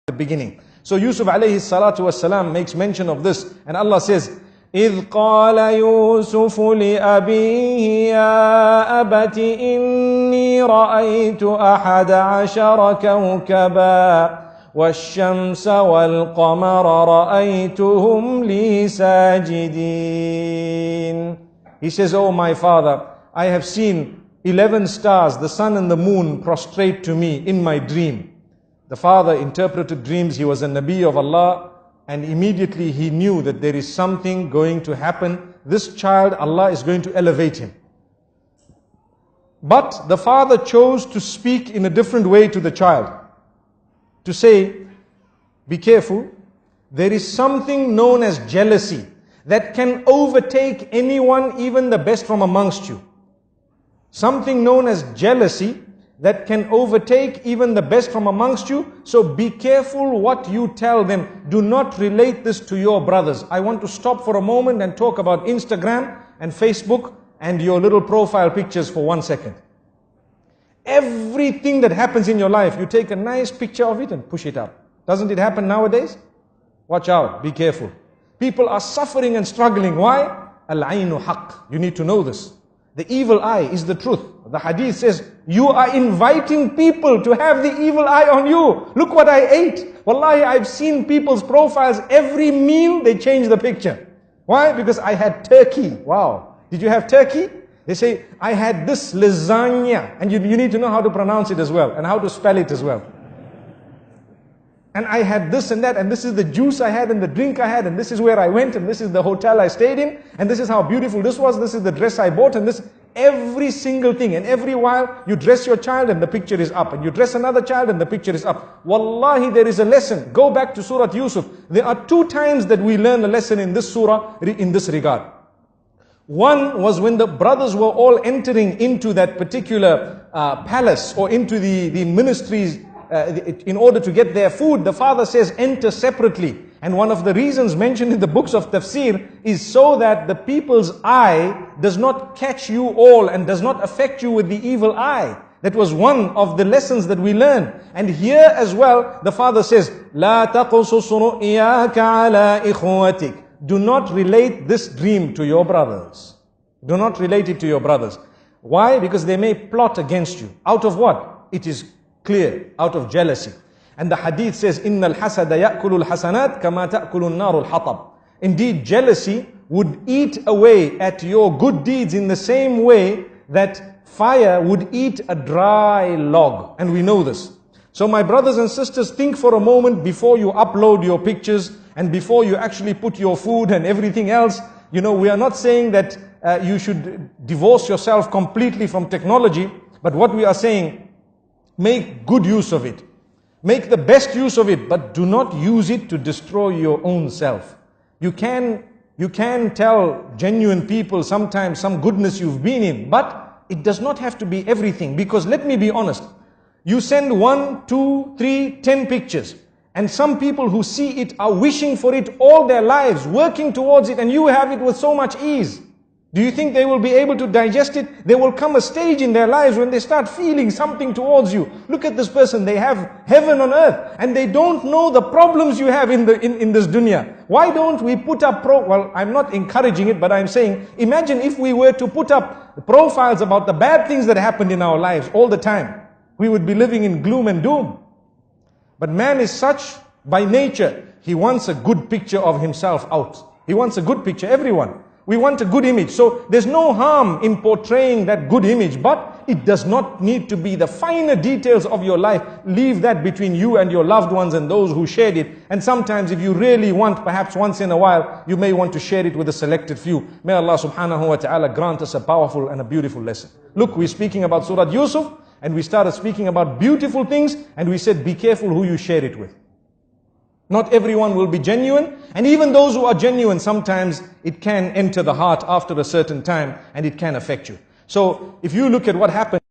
the beginning. So Yusuf alayhi salatu wasalam makes mention of this, and Allah says, إِذْ قَالَ يُوسُفُ لِأَبِيهِ يَا أَبَتِ إِنِّي رَأَيْتُ أَحَدَ عَشَرَ كَوْكَبًا وَالشَّمْسَ وَالْقَمَرَ رَأَيْتُهُمْ لِي سَاجِدِينَ. He says, oh my father, I have seen 11 stars, the sun and the moon, prostrate to me in my dream. The father interpreted dreams. He was a Nabi of Allah, and immediately he knew that there is something going to happen. This child, Allah is going to elevate him. But the father chose to speak in a different way to the child. To say, be careful, there is something known as jealousy that can overtake anyone, even the best from amongst you. Something known as jealousy that can overtake even the best from amongst you. So be careful what you tell them. Do not relate this to your brothers. I want to stop for a moment and talk about Instagram and Facebook and your little profile pictures for 1 second. Everything that happens in your life, you take a nice picture of it and push it up. Doesn't it happen nowadays? Watch out, be careful. People are suffering and struggling. Why? Al-aynu haqq. You need to know this. The evil eye is the truth. The hadith says, you are inviting people to have the evil eye on you. Look what I ate. Wallahi, I've seen people's profiles. Every meal, they change the picture. Why? Because I had turkey. Wow. Did you have turkey? They say, I had this lasagna. And you need to know how to pronounce it as well, and how to spell it as well. And I had this and that, and this is the juice I had, and the drink I had, and this is where I went, and this is the hotel I stayed in, and this is how beautiful this was, this is the dress I bought, and this, every single thing. And every while, you dress your child and the picture is up, and you dress another child and the picture is up. Wallahi, there is a lesson. Go back to Surah Yusuf. There are 2 times that we learn a lesson in this surah, in this regard. One was when the brothers were all entering into that particular palace, or into the ministries, in order to get their food. The father says, enter separately. And one of the reasons mentioned in the books of tafsir is so that the people's eye does not catch you all and does not affect you with the evil eye. That was one of the lessons that we learn. And here as well, the father says, لا تقصص رؤياك على إخوتك. Do not relate this dream to your brothers. Do not relate it to your brothers. Why? Because they may plot against you. Out of what? It is clear, out of jealousy. And the hadith says, إِنَّ الْحَسَدَ يَأْكُلُ الْحَسَنَاتِ كَمَا تَأْكُلُ النَّارُ الْحَطَبِ. Indeed, jealousy would eat away at your good deeds in the same way that fire would eat a dry log. And we know this. So my brothers and sisters, think for a moment before you upload your pictures and before you actually put your food and everything else. You know, we are not saying that you should divorce yourself completely from technology, but what we are saying, make good use of it. Make the best use of it, but do not use it to destroy your own self. You can tell genuine people sometimes some goodness you've been in, but it does not have to be everything. Because let me be honest, you send 1, 2, 3, 10 pictures, and some people who see it are wishing for it all their lives, working towards it, and you have it with so much ease. Do you think they will be able to digest it? There will come a stage in their lives when they start feeling something towards you. Look at this person, they have heaven on earth, and they don't know the problems you have in this dunya. Why don't we put up well, I'm not encouraging it, but I'm saying, imagine if we were to put up profiles about the bad things that happened in our lives all the time. We would be living in gloom and doom. But man is such by nature, he wants a good picture of himself out. He wants a good picture, everyone. We want a good image. So there's no harm in portraying that good image, but it does not need to be the finer details of your life. Leave that between you and your loved ones and those who shared it. And sometimes if you really want, perhaps once in a while, you may want to share it with a selected few. May Allah subhanahu wa ta'ala grant us a powerful and a beautiful lesson. Look, we're speaking about Surah Yusuf, and we started speaking about beautiful things, and we said, be careful who you share it with. Not everyone will be genuine, and even those who are genuine, sometimes it can enter the heart after a certain time, and it can affect you. So, if you look at what happened